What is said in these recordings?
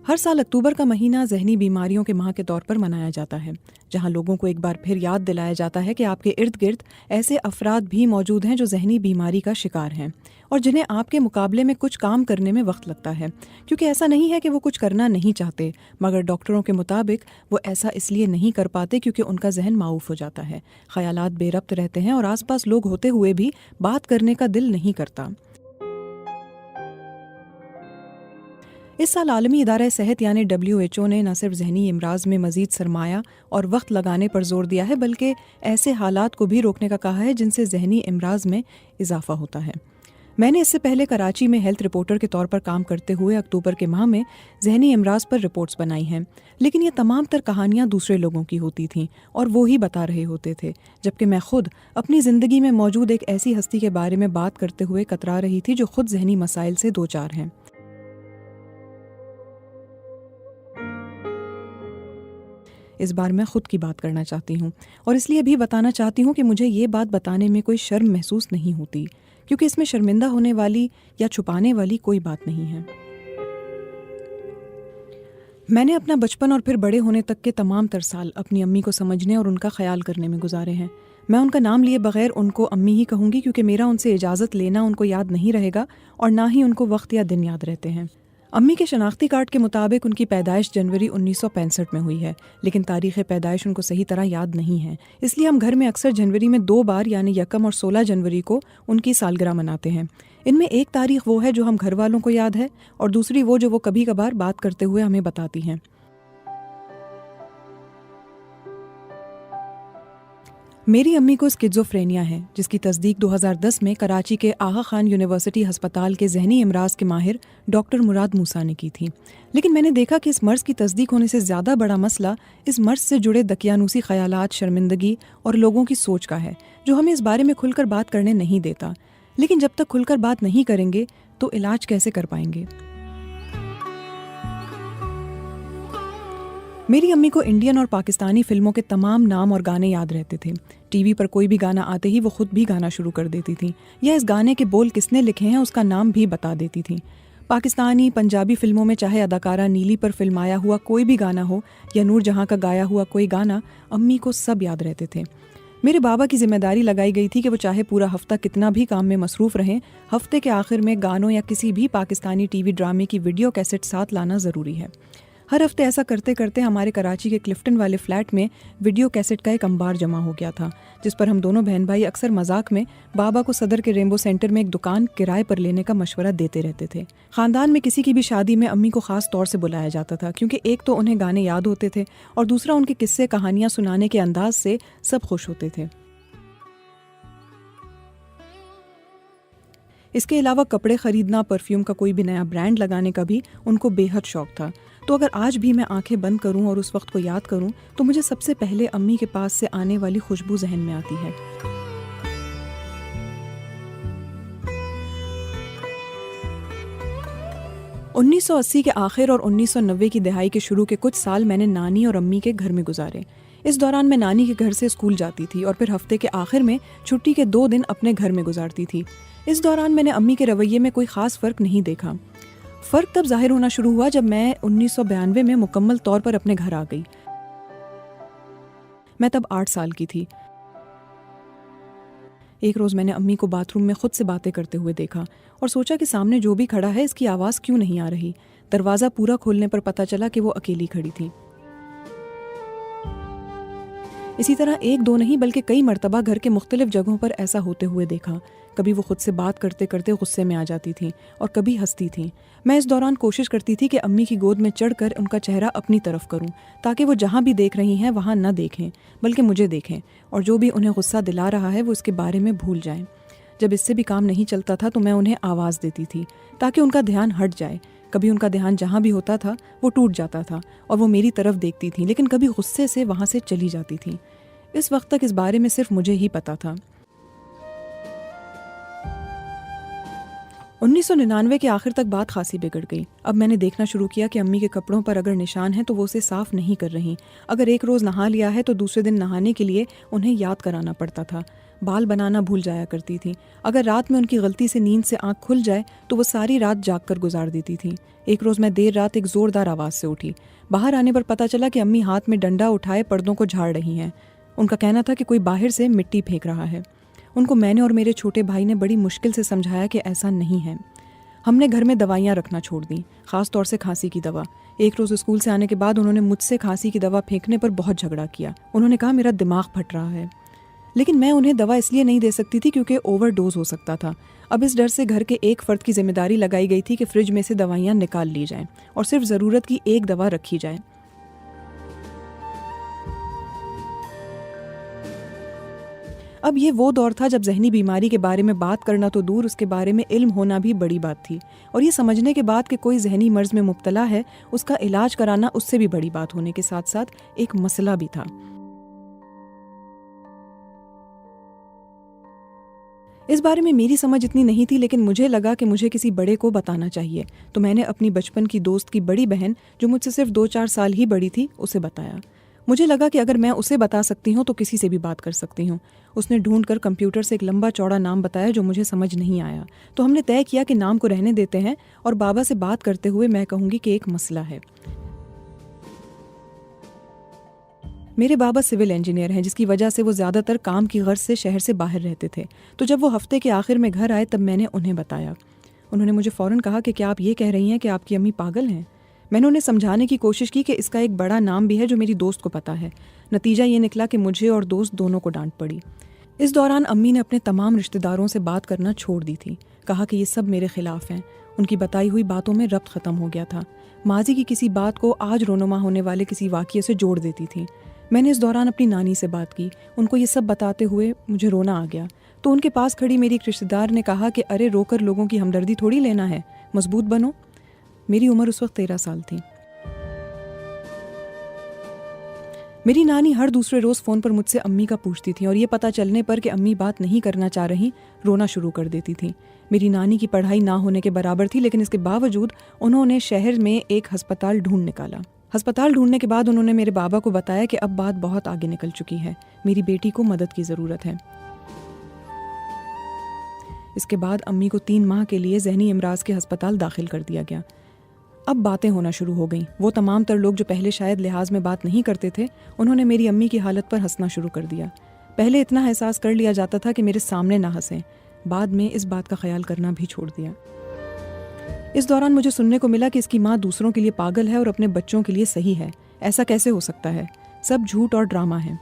हर साल अक्टूबर का महीना ज़हनी बीमारियों के माह के तौर पर मनाया जाता है, जहां लोगों को एक बार फिर याद दिलाया जाता है कि आपके इर्द गिर्द ऐसे अफराद भी मौजूद हैं जो ज़हनी बीमारी का शिकार हैं और जिन्हें आपके मुकाबले में कुछ काम करने में वक्त लगता है। क्योंकि ऐसा नहीं है कि वो कुछ करना नहीं चाहते, मगर डॉक्टरों के मुताबिक वो ऐसा इसलिए नहीं कर पाते क्योंकि उनका जहन माऊफ हो जाता है, ख्यालात बेरब्त रहते हैं और आसपास लोग होते हुए भी बात करने का दिल नहीं करता। इस साल आलमी इदारा सेहत यानी WHO ने न सिर्फ जहनी अमराज में मज़ीद सरमाया और वक्त लगाने पर जोर दिया है, बल्कि ऐसे हालात को भी रोकने का कहा है जिनसे जहनी अमराज में इजाफा होता है। मैंने इससे पहले कराची में हेल्थ रिपोर्टर के तौर पर काम करते हुए अक्टूबर के माह में जहनी अमराज पर रिपोर्ट्स बनाई हैं, लेकिन ये तमाम तर कहानियाँ दूसरे लोगों की होती थीं और वो ही बता रहे होते थे, जबकि मैं खुद अपनी ज़िंदगी में मौजूद एक ऐसी हस्ती के बारे में बात करते हुए कतरा रही थी जो खुद जहनी मसाइल से दो चार हैं। इस बार मैं खुद की बात करना चाहती हूँ और इसलिए भी बताना चाहती हूँ कि मुझे ये बात बताने में कोई शर्म महसूस नहीं होती, क्योंकि इसमें शर्मिंदा होने वाली या छुपाने वाली कोई बात नहीं है। मैंने अपना बचपन और फिर बड़े होने तक के तमाम तर साल अपनी अम्मी को समझने और उनका ख्याल करने में गुजारे हैं। मैं उनका नाम लिए बगैर उनको अम्मी ही कहूँगी, क्योंकि मेरा उनसे इजाज़त लेना उनको याद नहीं रहेगा और ना ही उनको वक्त या दिन याद रहते हैं। अम्मी के शनाख्ती कार्ड के मुताबिक उनकी पैदाइश जनवरी 1965 में हुई है, लेकिन तारीख़ पैदाइश उनको सही तरह याद नहीं है। इसलिए हम घर में अक्सर जनवरी में 2 बार यानी यकम और 16 जनवरी को उनकी सालगिरह मनाते हैं। इनमें एक तारीख वो है जो हम घर वालों को याद है और दूसरी वो जो वो कभी कभार बात करते हुए हमें बताती हैं। मेरी अम्मी को स्किज़ोफ्रेनिया है, जिसकी तस्दीक 2010 में कराची के आगा खान यूनिवर्सिटी हस्पताल के जहनी अमराज के माहिर डॉक्टर मुराद मूसा ने की थी। लेकिन मैंने देखा कि इस मर्ज़ की तस्दीक होने से ज़्यादा बड़ा मसला इस मर्ज़ से जुड़े दकियानूसी ख़यालात, शर्मिंदगी और लोगों की सोच का है, जो हमें इस बारे में खुलकर बात करने नहीं देता। लेकिन जब तक खुलकर बात नहीं करेंगे तो इलाज कैसे कर पाएंगे। मेरी अम्मी को इंडियन और पाकिस्तानी फिल्मों के तमाम नाम और गाने याद रहते थे। टीवी पर कोई भी गाना आते ही वो खुद भी गाना शुरू कर देती थी, या इस गाने के बोल किसने लिखे हैं उसका नाम भी बता देती थी। पाकिस्तानी पंजाबी फिल्मों में चाहे अदाकारा नीली पर फिल्माया हुआ कोई भी गाना हो या नूर जहाँ का गाया हुआ कोई गाना, अम्मी को सब याद रहते थे। मेरे बाबा की जिम्मेदारी लगाई गई थी कि वो चाहे पूरा हफ्ता कितना भी काम में मसरूफ़ रहें, हफ्ते के आखिर में गानों या किसी भी पाकिस्तानी टीवी ड्रामे की वीडियो कैसेट साथ लाना ज़रूरी है। हर हफ्ते ऐसा करते करते हमारे कराची के क्लिफ्टन वाले फ्लैट में वीडियो कैसेट का एक अंबार जमा हो गया था, जिस पर हम दोनों बहन भाई अक्सर मजाक में बाबा को सदर के रेनबो सेंटर में एक दुकान किराए पर लेने का मशवरा देते रहते थे। ख़ानदान में किसी की भी शादी में अम्मी को ख़ास तौर से बुलाया जाता था, क्योंकि एक तो उन्हें गाने याद होते थे और दूसरा उनके किस्से कहानियाँ सुनाने के अंदाज से सब खुश होते थे। इसके अलावा कपड़े ख़रीदना, परफ्यूम का कोई भी नया ब्रांड लगाने का भी उनको बेहद शौक़ था। तो अगर आज भी मैं आंखें बंद करूं और उस वक्त को याद करूं तो मुझे सबसे पहले अम्मी के पास से आने वाली खुशबू जहन में आती है। उन्नीस सौ 1980 के आखिर और 1990 की दहाई के शुरू के कुछ साल मैंने नानी और अम्मी के घर में गुजारे। इस दौरान मैं नानी के घर से स्कूल जाती थी और फिर हफ्ते के आखिर में छुट्टी के 2 दिन अपने घर में गुजारती थी। इस दौरान मैंने अम्मी के रवैये में कोई ख़ास फ़र्क नहीं देखा। फ़र्क तब जाहिर होना शुरू हुआ जब मैं 1992 में मुकम्मल तौर पर अपने घर आ गई। मैं तब 8 साल की थी। एक रोज़ मैंने अम्मी को बाथरूम में खुद से बातें करते हुए देखा और सोचा कि सामने जो भी खड़ा है इसकी आवाज़ क्यों नहीं आ रही। दरवाज़ा पूरा खोलने पर पता चला कि वो अकेली खड़ी थी। इसी तरह 1-2 नहीं बल्कि कई मरतबा घर के मुख्तलिफ जगहों पर ऐसा होते हुए देखा। कभी वो खुद से बात करते करते गुस्से में आ जाती थी और कभी हंसती थी। मैं इस दौरान कोशिश करती थी कि अम्मी की गोद में चढ़कर उनका चेहरा अपनी तरफ करूं, ताकि वो जहां भी देख रही हैं वहां न देखें बल्कि मुझे देखें, और जो भी उन्हें गुस्सा दिला रहा है वो इसके बारे में भूल जाएं। जब इससे भी काम नहीं चलता था तो मैं उन्हें आवाज़ देती थी ताकि उनका ध्यान हट जाए। कभी उनका ध्यान जहाँ भी होता था वो टूट जाता था और वो मेरी तरफ देखती थी, लेकिन कभी गुस्से से वहाँ से चली जाती थी। इस वक्त तक इस बारे में सिर्फ मुझे ही पता था। 1999 के आखिर तक बात खासी बिगड़ गई। अब मैंने देखना शुरू किया कि अम्मी के कपड़ों पर अगर निशान है तो वो उसे साफ नहीं कर रही। अगर एक रोज़ नहा लिया है तो दूसरे दिन नहाने के लिए उन्हें याद कराना पड़ता था। बाल बनाना भूल जाया करती थी। अगर रात में उनकी गलती से नींद से आंख खुल जाए तो वो सारी रात जाग कर गुजार देती थी। एक रोज़ मैं देर रात एक ज़ोरदार आवाज़ से उठी। बाहर आने पर पता चला कि अम्मी हाथ में डंडा उठाए पर्दों को झाड़ रही हैं। उनका कहना था कि कोई बाहर से मिट्टी फेंक रहा है। उनको मैंने और मेरे छोटे भाई ने बड़ी मुश्किल से समझाया कि ऐसा नहीं है। हमने घर में दवाइयाँ रखना छोड़ दी, ख़ास तौर से खांसी की दवा। एक रोज़ स्कूल से आने के बाद उन्होंने मुझसे खांसी की दवा फेंकने पर बहुत झगड़ा किया। उन्होंने कहा मेरा दिमाग फट रहा है, लेकिन मैं उन्हें दवा इसलिए नहीं दे सकती थी क्योंकि ओवरडोज हो सकता था। अब इस डर से घर के एक फ़र्द की जिम्मेदारी लगाई गई थी कि फ्रिज में से दवाइयाँ निकाल ली जाएं और सिर्फ ज़रूरत की एक दवा रखी जाए। अब ये वो दौर था जब जहनी बीमारी के बारे में बात करना तो दूर, उसके बारे में इल्म होना भी बड़ी बात थी। और ये समझने के बाद कि कोई जहनी मर्ज में मुब्तला है, उसका इलाज कराना उससे भी बड़ी बात होने के साथ साथ एक मसला भी था। इस बारे में मेरी समझ इतनी नहीं थी, लेकिन मुझे लगा कि मुझे किसी बड़े को बताना चाहिए। तो मैंने अपनी बचपन की दोस्त की बड़ी बहन, जो मुझसे सिर्फ 2-4 साल ही बड़ी थी, उसे बताया। मुझे लगा कि अगर मैं उसे बता सकती हूँ तो किसी से भी बात कर सकती हूँ। उसने ढूंढकर कंप्यूटर से एक लंबा चौड़ा नाम बताया जो मुझे समझ नहीं आया। तो हमने तय किया कि नाम को रहने देते हैं और बाबा से बात करते हुए मैं कहूँगी कि एक मसला है। मेरे बाबा सिविल इंजीनियर हैं, जिसकी वजह से वो ज़्यादातर काम की गर्ज से शहर से बाहर रहते थे। तो जब वो हफ्ते के आखिर में घर आए तब मैंने उन्हें बताया। उन्होंने मुझे फ़ौरन कहा कि क्या आप ये कह रही हैं कि आपकी अम्मी पागल हैं? मैंने उन्हें समझाने की कोशिश की कि इसका एक बड़ा नाम भी है जो मेरी दोस्त को पता है। नतीजा ये निकला कि मुझे और दोस्त दोनों को डांट पड़ी। इस दौरान अम्मी ने अपने तमाम रिश्तेदारों से बात करना छोड़ दी थी। कहा कि ये सब मेरे खिलाफ हैं। उनकी बताई हुई बातों में रब्त ख़त्म हो गया था। माजी की किसी बात को आज रोनुमा होने वाले किसी वाक़ये से जोड़ देती थी। मैंने इस दौरान अपनी नानी से बात की। उनको ये सब बताते हुए मुझे रोना आ गया। तो उनके पास खड़ी मेरी एक रिश्तेदार ने कहा कि अरे रोकर लोगों की हमदर्दी थोड़ी लेना है, मजबूत बनो। मेरी उम्र उस वक्त 13 साल थी। मेरी नानी हर दूसरे रोज़ फ़ोन पर मुझसे अम्मी का पूछती थी और ये पता चलने पर कि अम्मी बात नहीं करना चाह रही, रोना शुरू कर देती थी। मेरी नानी की पढ़ाई ना होने के बराबर थी, लेकिन इसके बावजूद उन्होंने शहर में एक अस्पताल ढूंढ निकाला। अस्पताल ढूंढने के बाद उन्होंने मेरे बाबा को बताया कि अब बात बहुत आगे निकल चुकी है, मेरी बेटी को मदद की ज़रूरत है। इसके बाद अम्मी को 3 माह के लिए ज़हनी इमराज के अस्पताल दाखिल कर दिया गया। अब बातें होना शुरू हो गईं। वो तमाम तर लोग जो पहले शायद लिहाज में बात नहीं करते थे, उन्होंने मेरी अम्मी की हालत पर हंसना शुरू कर दिया। पहले इतना एहसास कर लिया जाता था कि मेरे सामने ना हंसें, बाद में इस बात का ख्याल करना भी छोड़ दिया। इस दौरान मुझे सुनने को मिला कि इसकी माँ दूसरों के लिए पागल है और अपने बच्चों के लिए सही है। ऐसा कैसे हो सकता है? सब झूठ और ड्रामा है।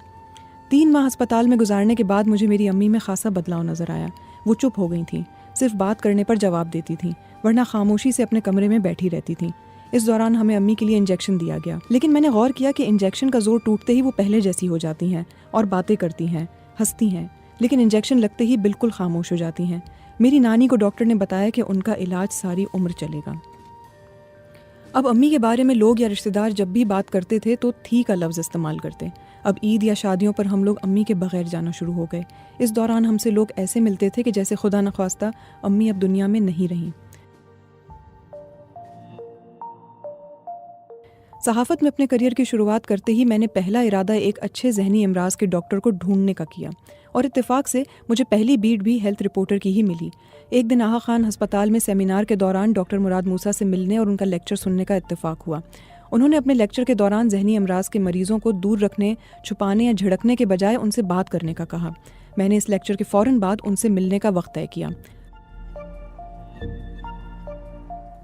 3 माह अस्पताल में गुजारने के बाद मुझे मेरी अम्मी में खासा बदलाव नजर आया। वो चुप हो गई थी, सिर्फ बात करने पर जवाब देती थी, वरना खामोशी से अपने कमरे में बैठी रहती थी। इस दौरान हमें अम्मी के लिए इंजेक्शन दिया गया, लेकिन मैंने गौर किया कि इंजेक्शन का जोर टूटते ही वो पहले जैसी हो जाती हैं और बातें करती हैं, हंसती हैं, लेकिन इंजेक्शन लगते ही बिल्कुल खामोश हो जाती हैं। मेरी नानी को डॉक्टर ने बताया कि उनका इलाज सारी उम्र चलेगा। अब अम्मी के बारे में लोग या रिश्तेदार जब भी बात करते थे तो थी का लफ्ज़ इस्तेमाल करते। अब ईद या शादियों पर हम लोग अम्मी के बगैर जाना शुरू हो गए। इस दौरान हमसे लोग ऐसे मिलते थे कि जैसे खुदा न ख्वास्ता अम्मी अब दुनिया में नहीं रहीं। सहाफ़त में अपने करियर की शुरुआत करते ही मैंने पहला इरादा एक अच्छे जहनी इमराज के डॉक्टर को ढूंढने का किया और इत्तेफाक से मुझे पहली बीट भी हेल्थ रिपोर्टर की ही मिली। एक दिन आहा खान अस्पताल में सेमिनार के दौरान डॉक्टर मुराद मूसा से मिलने और उनका लेक्चर सुनने का इत्तेफाक हुआ। उन्होंने अपने लेक्चर के दौरान जहनी अमराज के मरीजों को दूर रखने, छुपाने या झिड़कने के बजाय उनसे बात करने का कहा। मैंने इस लेक्चर के फ़ौरन बाद उनसे मिलने का वक्त तय किया।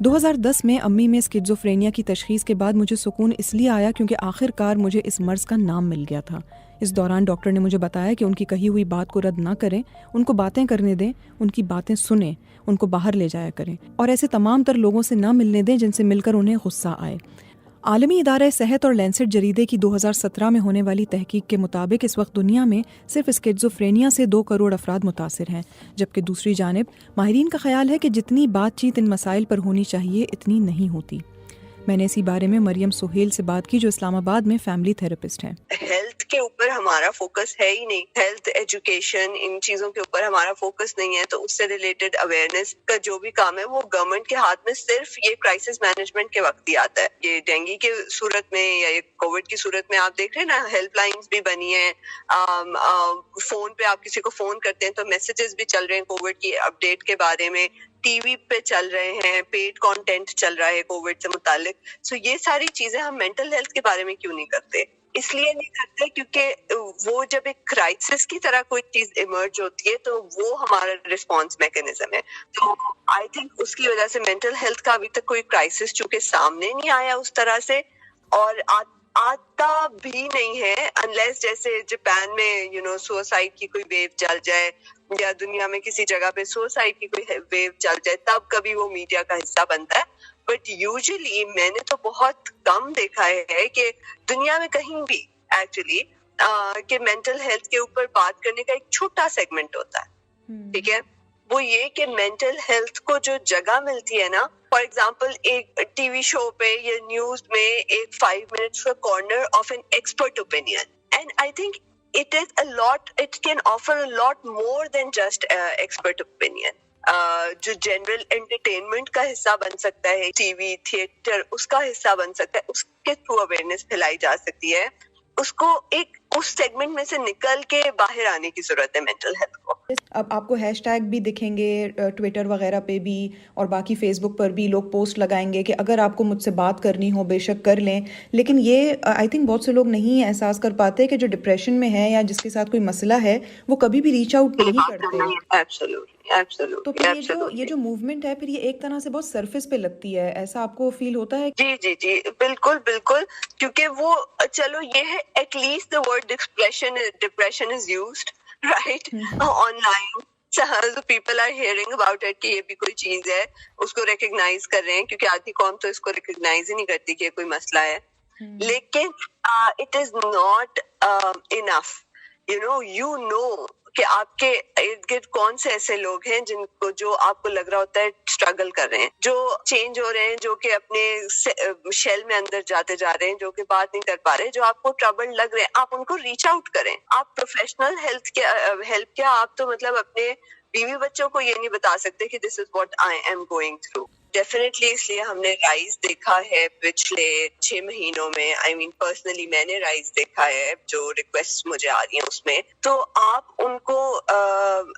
2010 में अम्मी में स्किज़ोफ्रेनिया की तशख़ीस के बाद मुझे सुकून इसलिए आया क्योंकि आखिरकार मुझे इस मर्ज़ का नाम मिल गया था। इस दौरान डॉक्टर ने मुझे बताया कि उनकी कही हुई बात को रद्द ना करें, उनको बातें करने दें, उनकी बातें सुनें, उनको बाहर ले जाया करें और ऐसे तमाम तर लोगों से ना मिलने दें जिनसे मिलकर उन्हें गुस्सा आए। आलमी इदारा सेहत और लैंसेट जरीदे की 2017 में होने वाली तहकीक के मुताबिक इस वक्त दुनिया में सिर्फ स्किज़ोफ्रेनिया से 2 करोड़ अफराद मुतासिर हैं, जबकि दूसरी जानिब माहिरीन का ख्याल है कि जितनी बातचीत इन मसाइल पर होनी चाहिए इतनी नहीं होती। मैंने इसी बारे में मरियम सुहेल से बात की, जो इस्लामाबाद में फैमिली थेरेपिस्ट हैं। हेल्थ हेल्थ के ऊपर हमारा फोकस है ही नहीं, हेल्थ एजुकेशन इन चीजों के ऊपर हमारा फोकस नहीं है, तो उससे रिलेटेड अवेयरनेस का जो भी काम है वो गवर्नमेंट के हाथ में सिर्फ ये क्राइसिस मैनेजमेंट के वक्त ही आता है। ये डेंगू के सूरत में या ये कोविड की सूरत में आप देख रहे हैं ना, हेल्पलाइंस भी बनी है, फोन पे आप किसी को फोन करते हैं तो मैसेजेस भी चल रहे हैं कोविड की अपडेट के बारे में, टीवी पे चल रहे हैं, पेड कंटेंट चल रहा है कोविड से मुतालिक। सो ये सारी चीजें हम मेंटल हेल्थ के बारे में क्यों नहीं करते? इसलिए नहीं करते क्योंकि वो जब एक क्राइसिस की तरह कोई चीज इमर्ज होती है तो वो हमारा रिस्पॉन्स मैकेनिज्म है। तो आई थिंक उसकी वजह से मेंटल हेल्थ का अभी तक कोई क्राइसिस चूंकि सामने नहीं आया उस तरह से, और आता भी नहीं है अनलेस जैसे जापान में सुसाइड की कोई वेव चल जाए या दुनिया में किसी जगह पे सुसाइड की कोई वेव चल जाए, तब कभी वो मीडिया का हिस्सा बनता है। बट यूजुअली मैंने तो बहुत कम देखा है कि दुनिया में कहीं भी एक्चुअली कि मेंटल हेल्थ के ऊपर बात करने का एक छोटा सेगमेंट होता है। ठीक है, वो ये कि मेंटल हेल्थ को जो जगह मिलती है ना, फॉर एग्जाम्पल एक टीवी शो पे या न्यूज में एक 5 मिनट्स का corner of an expert opinion, and I think it is a lot, it can offer a lot more than just expert opinion. जो जनरल एंटरटेनमेंट का हिस्सा बन सकता है, टीवी थिएटर उसका हिस्सा बन सकता है, उसके थ्रू अवेयरनेस फैलाई जा सकती है। उसको एक उस सेगमेंट में से निकल के बाहर आने की जरूरत है मेंटल हेल्थ को। अब आपको हैशटैग भी दिखेंगे ट्विटर वगैरह पे भी और बाकी फेसबुक पर भी लोग पोस्ट लगाएंगे कि अगर आपको मुझसे बात करनी हो बेशक कर लें, लेकिन ये आई थिंक बहुत से लोग नहीं एहसास कर पाते कि जो डिप्रेशन में है या जिसके साथ कोई मसला है वो कभी भी रीच आउट नहीं करते। एब्सोल्युटली। तो फिर ये जो मूवमेंट है फिर ये एक तरह से बहुत सरफेस पे लगती है, ऐसा आपको फील होता है? जी जी जी बिल्कुल बिल्कुल, क्योंकि वो चलो ये है at least the word depression is used right online, so people are hearing about it कि ये भी कोई चीज है, उसको रिकग्नाइज कर रहे हैं, क्योंकि आधी कौम तो इसको रिकग्नाइज ही नहीं करती कि कोई मसला है। लेकिन it is not enough, you know कि आपके इर्द गिर्द कौन से ऐसे लोग हैं जिनको जो आपको लग रहा होता है स्ट्रगल कर रहे हैं, जो चेंज हो रहे हैं, जो कि अपने शेल में अंदर जाते जा रहे हैं, जो कि बात नहीं कर पा रहे, जो आपको ट्रबल लग रहे हैं, आप उनको रीच आउट करें। आप प्रोफेशनल हेल्प क्या आप तो मतलब अपने बीवी बच्चों को ये नहीं बता सकते कि this is what I am going through. Definitely इसलिए हमने राइज देखा है पिछले 6 महीनों में। आई मीन पर्सनली मैंने राइज देखा है, जो रिक्वेस्ट मुझे आ रही है उसमें। तो आप उनको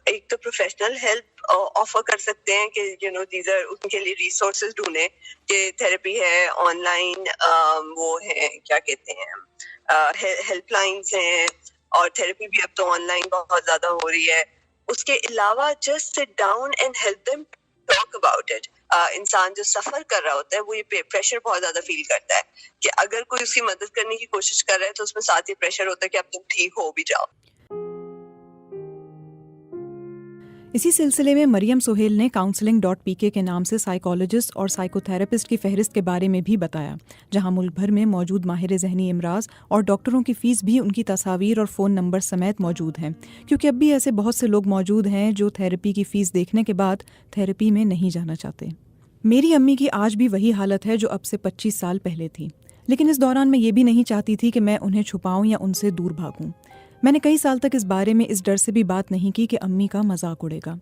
एक तो प्रोफेशनल हेल्प ऑफर कर सकते हैं कि दीजर उनके लिए रिसोर्सेज ढूंढे कि थेरेपी है ऑनलाइन, वो है क्या कहते हैं हेल्पलाइंस हैं, और थेरेपी भी अब तो ऑनलाइन बहुत ज्यादा हो रही है। उसके अलावा just sit down and help them talk about it. इंसान जो सफर कर रहा होता है वो ये प्रेशर बहुत ज्यादा फील करता है कि अगर कोई उसकी मदद करने की कोशिश कर रहा है तो उसमें साथ ही प्रेशर होता है कि अब तुम ठीक हो भी जाओ। इसी सिलसिले में मरियम सुहेल ने counseling.pk के नाम से साइकोलॉजिस्ट और साइकोथेरेपिस्ट की फहरिस्त के बारे में भी बताया, जहां मुल्क भर में मौजूद माहिर ज़हनी इमराज और डॉक्टरों की फ़ीस भी उनकी तस्वीर और फ़ोन नंबर समेत मौजूद हैं, क्योंकि अब भी ऐसे बहुत से लोग मौजूद हैं जो थेरेपी की फ़ीस देखने के बाद थेरेपी में नहीं जाना चाहते। मेरी अम्मी की आज भी वही हालत है जो अब से 25 साल पहले थी, लेकिन इस दौरान मैं ये भी नहीं चाहती थी कि मैं उन्हें छुपाऊं या उनसे दूर भागूं। मैंने कई साल तक इस बारे में इस डर से भी बात नहीं की कि अम्मी का मजाक उड़ेगा।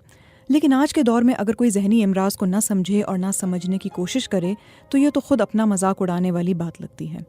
लेकिन आज के दौर में अगर कोई ज़हनी इमराज को ना समझे और ना समझने की कोशिश करे तो ये तो खुद अपना मजाक उड़ाने वाली बात लगती है।